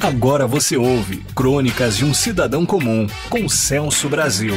Agora você ouve Crônicas de um Cidadão Comum, com Celso Brasil.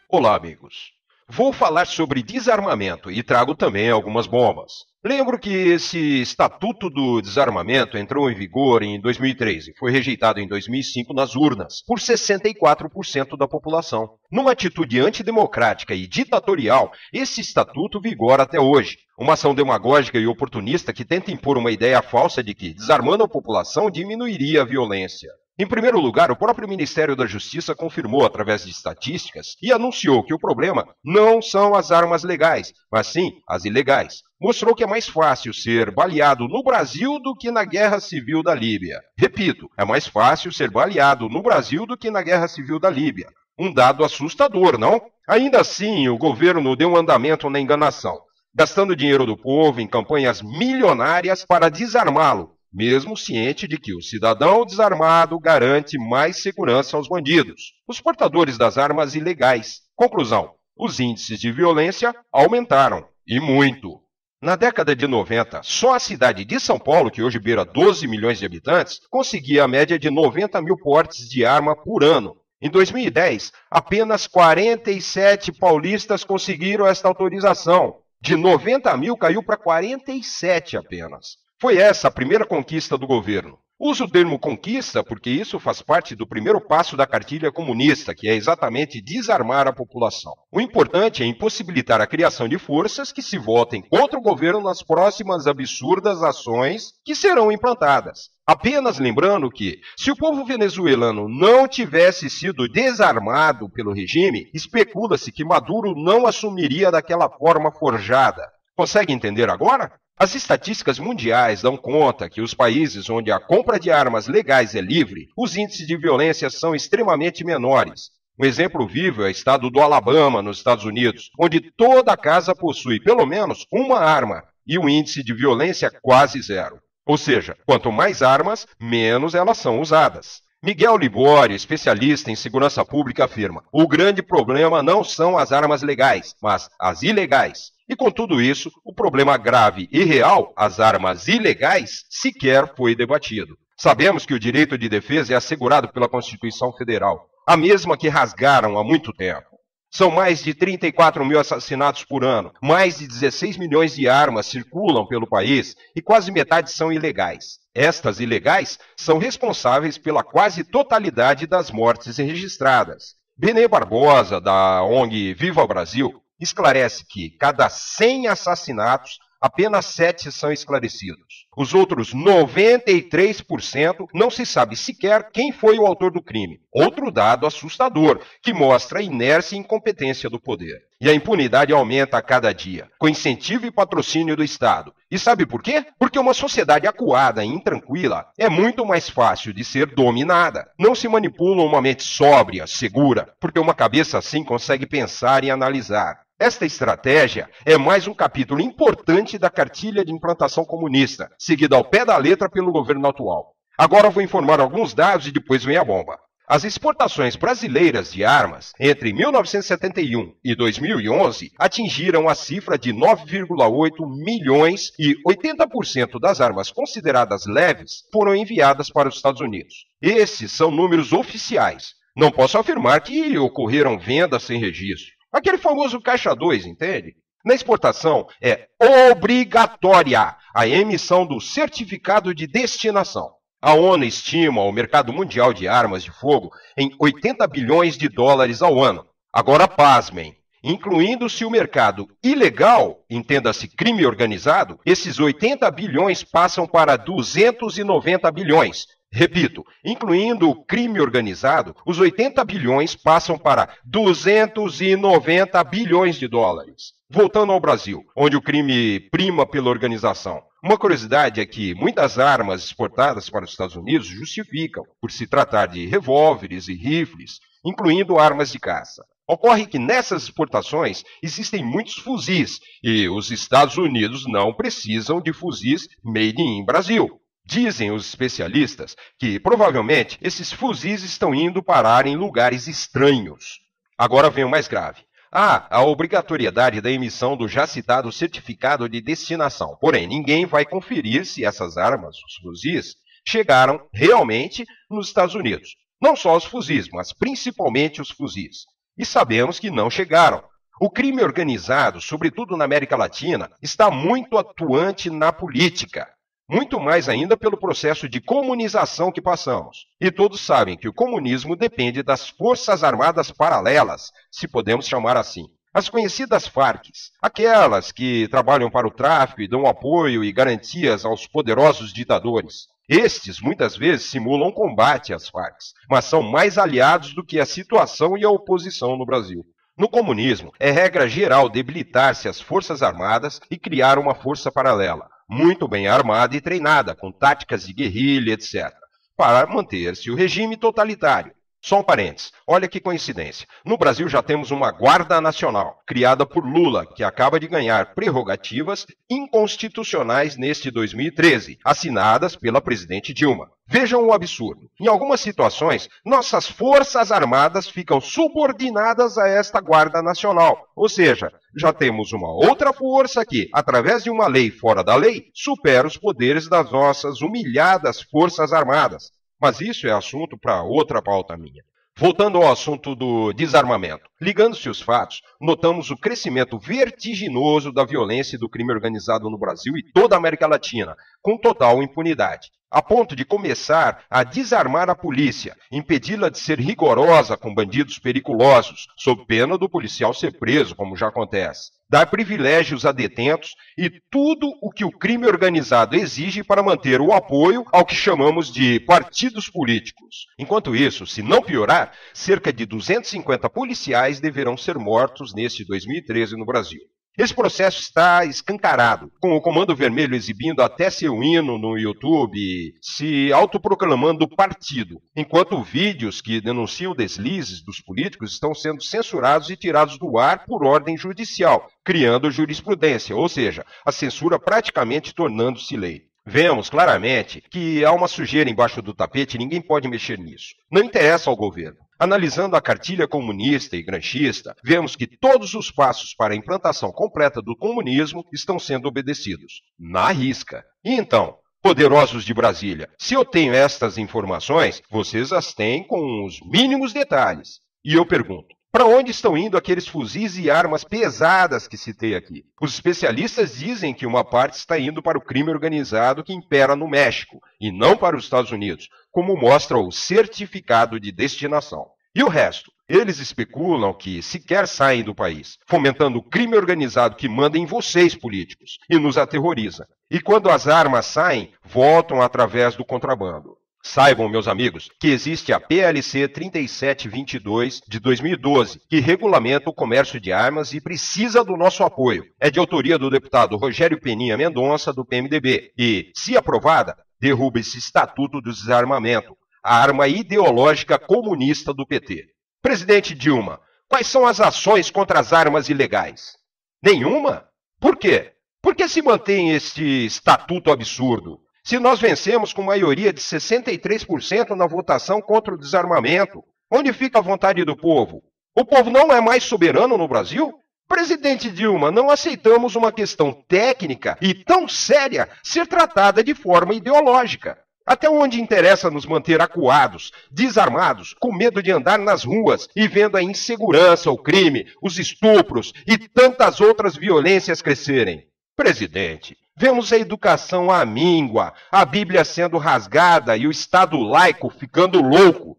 Olá, amigos. Vou falar sobre desarmamento e trago também algumas bombas. Lembro que esse Estatuto do Desarmamento entrou em vigor em 2003 e foi rejeitado em 2005 nas urnas por 64% da população. Numa atitude antidemocrática e ditatorial, esse estatuto vigora até hoje. Uma ação demagógica e oportunista que tenta impor uma ideia falsa de que, desarmando a população, diminuiria a violência. Em primeiro lugar, o próprio Ministério da Justiça confirmou através de estatísticas e anunciou que o problema não são as armas legais, mas sim as ilegais. Mostrou que é mais fácil ser baleado no Brasil do que na Guerra Civil da Líbia. Repito, é mais fácil ser baleado no Brasil do que na Guerra Civil da Líbia. Um dado assustador, não? Ainda assim, o governo deu um andamento na enganação, gastando dinheiro do povo em campanhas milionárias para desarmá-lo, mesmo ciente de que o cidadão desarmado garante mais segurança aos bandidos, os portadores das armas ilegais. Conclusão: os índices de violência aumentaram, e muito. Na década de 90, só a cidade de São Paulo, que hoje beira 12 milhões de habitantes, conseguia a média de 90 mil portes de arma por ano. Em 2010, apenas 47 paulistas conseguiram esta autorização. De 90 mil caiu para 47 apenas. Foi essa a primeira conquista do governo. Uso o termo conquista porque isso faz parte do primeiro passo da cartilha comunista, que é exatamente desarmar a população. O importante é impossibilitar a criação de forças que se voltem contra o governo nas próximas absurdas ações que serão implantadas. Apenas lembrando que, se o povo venezuelano não tivesse sido desarmado pelo regime, especula-se que Maduro não assumiria daquela forma forjada. Consegue entender agora? As estatísticas mundiais dão conta que os países onde a compra de armas legais é livre, os índices de violência são extremamente menores. Um exemplo vivo é o estado do Alabama, nos Estados Unidos, onde toda casa possui pelo menos uma arma e o índice de violência é quase zero. Ou seja, quanto mais armas, menos elas são usadas. Miguel Libório, especialista em segurança pública, afirma: o grande problema não são as armas legais, mas as ilegais. E com tudo isso, o problema grave e real, as armas ilegais, sequer foi debatido. Sabemos que o direito de defesa é assegurado pela Constituição Federal, a mesma que rasgaram há muito tempo. São mais de 34 mil assassinatos por ano, mais de 16 milhões de armas circulam pelo país e quase metade são ilegais. Estas ilegais são responsáveis pela quase totalidade das mortes registradas. Benê Barbosa, da ONG Viva Brasil, esclarece que, cada 100 assassinatos, apenas 7 são esclarecidos. Os outros 93% não se sabe sequer quem foi o autor do crime. Outro dado assustador, que mostra a inércia e incompetência do poder. E a impunidade aumenta a cada dia, com incentivo e patrocínio do Estado. E sabe por quê? Porque uma sociedade acuada e intranquila é muito mais fácil de ser dominada. Não se manipula uma mente sóbria, segura, porque uma cabeça assim consegue pensar e analisar. Esta estratégia é mais um capítulo importante da cartilha de implantação comunista, seguida ao pé da letra pelo governo atual. Agora vou informar alguns dados e depois vem a bomba. As exportações brasileiras de armas entre 1971 e 2011 atingiram a cifra de 9,8 milhões e 80% das armas consideradas leves foram enviadas para os Estados Unidos. Esses são números oficiais. Não posso afirmar que ocorreram vendas sem registro. Aquele famoso caixa 2, entende? Na exportação é obrigatória a emissão do certificado de destinação. A ONU estima o mercado mundial de armas de fogo em 80 bilhões de dólares ao ano. Agora pasmem, incluindo-se o mercado ilegal, entenda-se crime organizado, esses 80 bilhões passam para 290 bilhões. Repito, incluindo o crime organizado, os 80 bilhões passam para 290 bilhões de dólares. Voltando ao Brasil, onde o crime prima pela organização. Uma curiosidade é que muitas armas exportadas para os Estados Unidos justificam, por se tratar de revólveres e rifles, incluindo armas de caça. Ocorre que nessas exportações existem muitos fuzis, e os Estados Unidos não precisam de fuzis made in Brasil. Dizem os especialistas que, provavelmente, esses fuzis estão indo parar em lugares estranhos. Agora vem o mais grave. Há a obrigatoriedade da emissão do já citado certificado de destinação. Porém, ninguém vai conferir se essas armas, os fuzis, chegaram realmente nos Estados Unidos. Não só os fuzis, mas principalmente os fuzis. E sabemos que não chegaram. O crime organizado, sobretudo na América Latina, está muito atuante na política. Muito mais ainda pelo processo de comunização que passamos. E todos sabem que o comunismo depende das forças armadas paralelas, se podemos chamar assim. As conhecidas Farc, aquelas que trabalham para o tráfico e dão apoio e garantias aos poderosos ditadores. Estes, muitas vezes, simulam combate às Farc, mas são mais aliados do que a situação e a oposição no Brasil. No comunismo, é regra geral debilitar-se as forças armadas e criar uma força paralela, muito bem armada e treinada, com táticas de guerrilha, etc., para manter-se o regime totalitário. Só um parênteses, olha que coincidência. No Brasil já temos uma Guarda Nacional, criada por Lula, que acaba de ganhar prerrogativas inconstitucionais neste 2013, assinadas pela presidente Dilma. Vejam o absurdo. Em algumas situações, nossas forças armadas ficam subordinadas a esta Guarda Nacional. Ou seja, já temos uma outra força que, através de uma lei fora da lei, supera os poderes das nossas humilhadas forças armadas. Mas isso é assunto para outra pauta minha. Voltando ao assunto do desarmamento. Ligando-se os fatos, notamos o crescimento vertiginoso da violência e do crime organizado no Brasil e toda a América Latina, com total impunidade, a ponto de começar a desarmar a polícia, impedi-la de ser rigorosa com bandidos periculosos, sob pena do policial ser preso, como já acontece, dar privilégios a detentos e tudo o que o crime organizado exige para manter o apoio ao que chamamos de partidos políticos. Enquanto isso, se não piorar, cerca de 250 policiais deverão ser mortos neste 2013 no Brasil. Esse processo está escancarado, com o Comando Vermelho exibindo até seu hino no YouTube, se autoproclamando partido, enquanto vídeos que denunciam deslizes dos políticos estão sendo censurados e tirados do ar por ordem judicial, criando jurisprudência, ou seja, a censura praticamente tornando-se lei. Vemos claramente que há uma sujeira embaixo do tapete e ninguém pode mexer nisso. Não interessa ao governo. Analisando a cartilha comunista e granchista, vemos que todos os passos para a implantação completa do comunismo estão sendo obedecidos, na risca. E então, poderosos de Brasília, se eu tenho estas informações, vocês as têm com os mínimos detalhes. E eu pergunto, para onde estão indo aqueles fuzis e armas pesadas que citei aqui? Os especialistas dizem que uma parte está indo para o crime organizado que impera no México, e não para os Estados Unidos, como mostra o certificado de destinação. E o resto? Eles especulam que sequer saem do país, fomentando o crime organizado que manda em vocês, políticos, e nos aterroriza. E quando as armas saem, voltam através do contrabando. Saibam, meus amigos, que existe a PLC 3722 de 2012, que regulamenta o comércio de armas e precisa do nosso apoio. É de autoria do deputado Rogério Peninha Mendonça, do PMDB, e, se aprovada, derruba esse Estatuto do Desarmamento, a arma ideológica comunista do PT. Presidente Dilma, quais são as ações contra as armas ilegais? Nenhuma? Por quê? Por que se mantém este estatuto absurdo? Se nós vencemos com maioria de 63% na votação contra o desarmamento, onde fica a vontade do povo? O povo não é mais soberano no Brasil? Presidente Dilma, não aceitamos uma questão técnica e tão séria ser tratada de forma ideológica. Até onde interessa nos manter acuados, desarmados, com medo de andar nas ruas e vendo a insegurança, o crime, os estupros e tantas outras violências crescerem? Presidente, vemos a educação à míngua, a Bíblia sendo rasgada e o Estado laico ficando louco.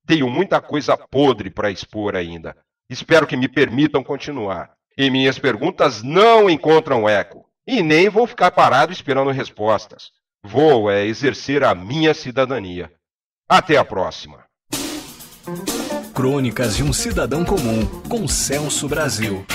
Tenho muita coisa podre para expor ainda. Espero que me permitam continuar. E minhas perguntas não encontram eco. E nem vou ficar parado esperando respostas. Vou exercer a minha cidadania. Até a próxima. Crônicas de um Cidadão Comum, com Celso Brasil.